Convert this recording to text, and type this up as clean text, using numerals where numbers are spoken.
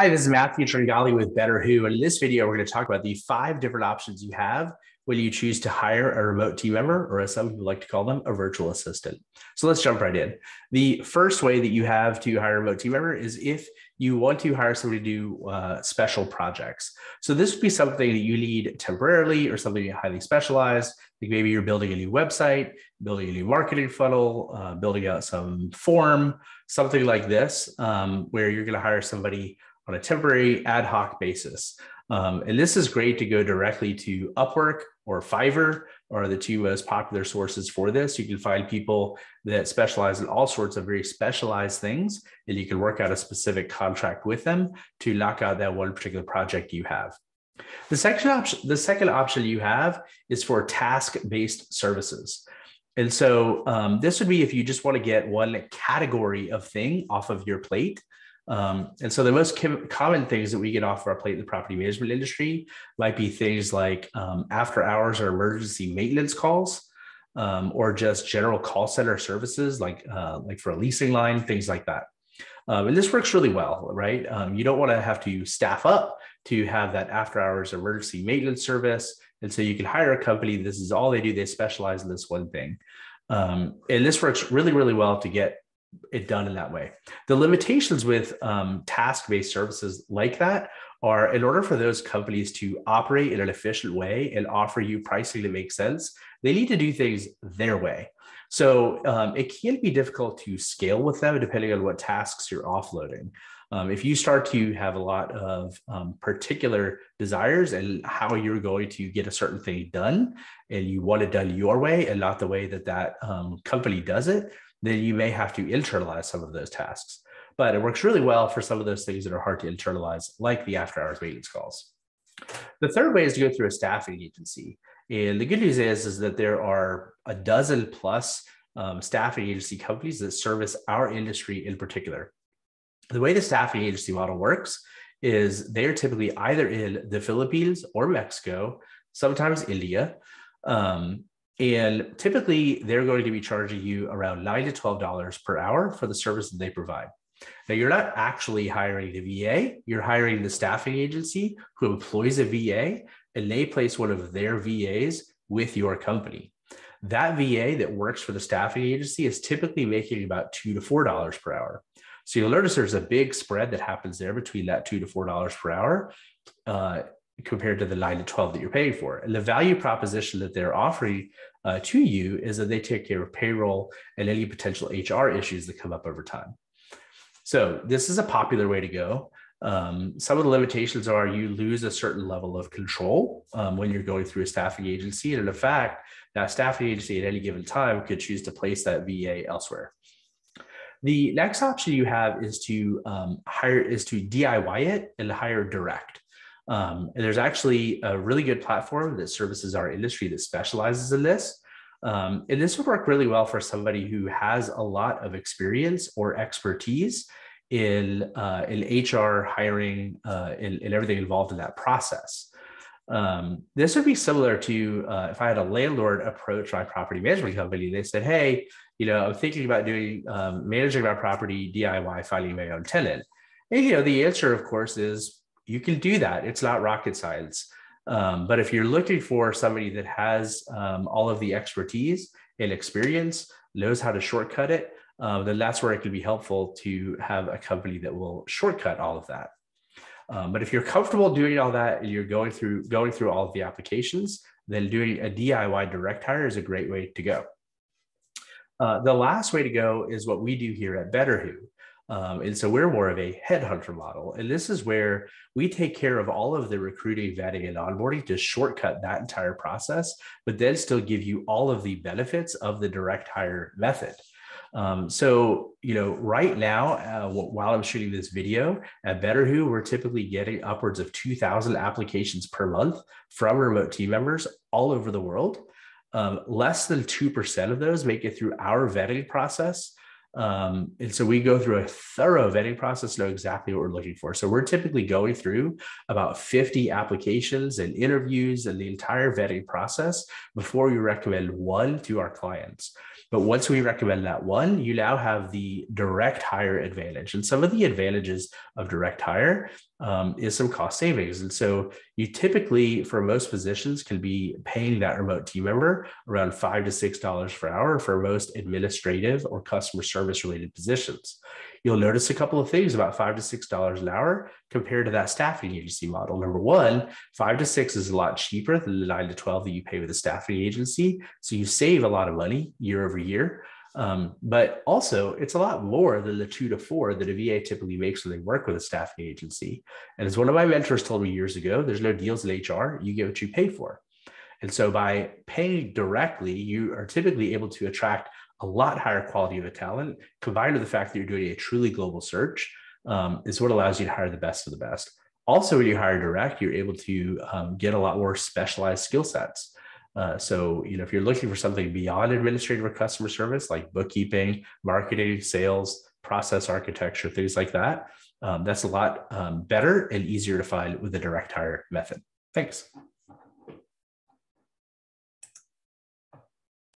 Hi, this is Matthew Tringali with Better Who, and in this video, we're going to talk about the 5 different options you have when you choose to hire a remote team member, or as some people like to call them, a virtual assistant. So let's jump right in. The first way that you have to hire a remote team member is if you want to hire somebody to do special projects. So this would be something that you need temporarily or something highly specialized. Like maybe you're building a new website, building a new marketing funnel, building out some form, something like this, where you're going to hire somebody on a temporary ad hoc basis. And this is great to go directly to Upwork or Fiverr, are the two most popular sources for this. You can find people that specialize in all sorts of very specialized things, and you can work out a specific contract with them to knock out that one particular project you have. The second option you have is for task-based services. And so this would be if you just want to get one category of thing off of your plate. And so the most common things that we get off our plate in the property management industry might be things like after hours or emergency maintenance calls, or just general call center services like for a leasing line, things like that. And this works really well, right? You don't want to have to staff up to have that after hours emergency maintenance service. And so you can hire a company. This is all they do. They specialize in this one thing. And this works really, really well to get it done in that way. The limitations with task-based services like that are, in order for those companies to operate in an efficient way and offer you pricing that makes sense, they need to do things their way. So it can be difficult to scale with them depending on what tasks you're offloading. If you start to have a lot of particular desires and how you're going to get a certain thing done, and you want it done your way and not the way that that company does it, then you may have to internalize some of those tasks. But it works really well for some of those things that are hard to internalize, like the after-hours maintenance calls. The third way is to go through a staffing agency. And the good news is that there are a dozen plus staffing agency companies that service our industry in particular. The way the staffing agency model works is they're typically either in the Philippines or Mexico, sometimes India. And typically, they're going to be charging you around $9 to $12 per hour for the service that they provide. Now, you're not actually hiring the VA. You're hiring the staffing agency who employs a VA, and they place one of their VAs with your company. That VA that works for the staffing agency is typically making about $2 to $4 per hour. So you'll notice there's a big spread that happens there between that $2 to $4 per hour compared to the $9 to $12 that you're paying for. And the value proposition that they're offering to you is that they take care of payroll and any potential HR issues that come up over time. So this is a popular way to go. Some of the limitations are you lose a certain level of control when you're going through a staffing agency. And in fact, that staffing agency at any given time could choose to place that VA elsewhere. The next option you have is to DIY it and hire direct. And there's actually a really good platform that services our industry that specializes in this. And this would work really well for somebody who has a lot of experience or expertise in HR hiring and everything involved in that process. This would be similar to if I had a landlord approach my property management company. They said, hey, I'm thinking about doing managing my property DIY, finding my own tenant. And the answer, of course, is you can do that. It's not rocket science. But if you're looking for somebody that has all of the expertise and experience, knows how to shortcut it, then that's where it can be helpful to have a company that will shortcut all of that. But if you're comfortable doing all that and you're going through all of the applications, then doing a DIY direct hire is a great way to go. The last way to go is what we do here at Better Who. And so we're more of a headhunter model. And this is where we take care of all of the recruiting, vetting, and onboarding to shortcut that entire process, but then still give you all of the benefits of the direct hire method. So, right now, while I'm shooting this video at Better Who, we're typically getting upwards of 2,000 applications per month from remote team members all over the world. Less than 2% of those make it through our vetting process. And so we go through a thorough vetting process to know exactly what we're looking for. So we're typically going through about 50 applications and interviews and the entire vetting process before we recommend one to our clients. But once we recommend that one, you now have the direct hire advantage. And some of the advantages of direct hire is some cost savings. And so you typically, for most positions, can be paying that remote team member around $5 to $6 per hour for most administrative or customer service related positions. You'll notice a couple of things about $5 to $6 an hour compared to that staffing agency model. Number one, 5 to 6 is a lot cheaper than the 9 to 12 that you pay with a staffing agency. So you save a lot of money year over year. But also it's a lot more than the 2 to 4 that a VA typically makes when they work with a staffing agency. And as one of my mentors told me years ago, there's no deals in HR, you get what you pay for. And so by paying directly, you are typically able to attract a lot higher quality of a talent, combined with the fact that you're doing a truly global search, is what allows you to hire the best of the best. Also, when you hire direct, you're able to get a lot more specialized skill sets. So, if you're looking for something beyond administrative or customer service, like bookkeeping, marketing, sales, process architecture, things like that, that's a lot better and easier to find with the direct hire method. Thanks.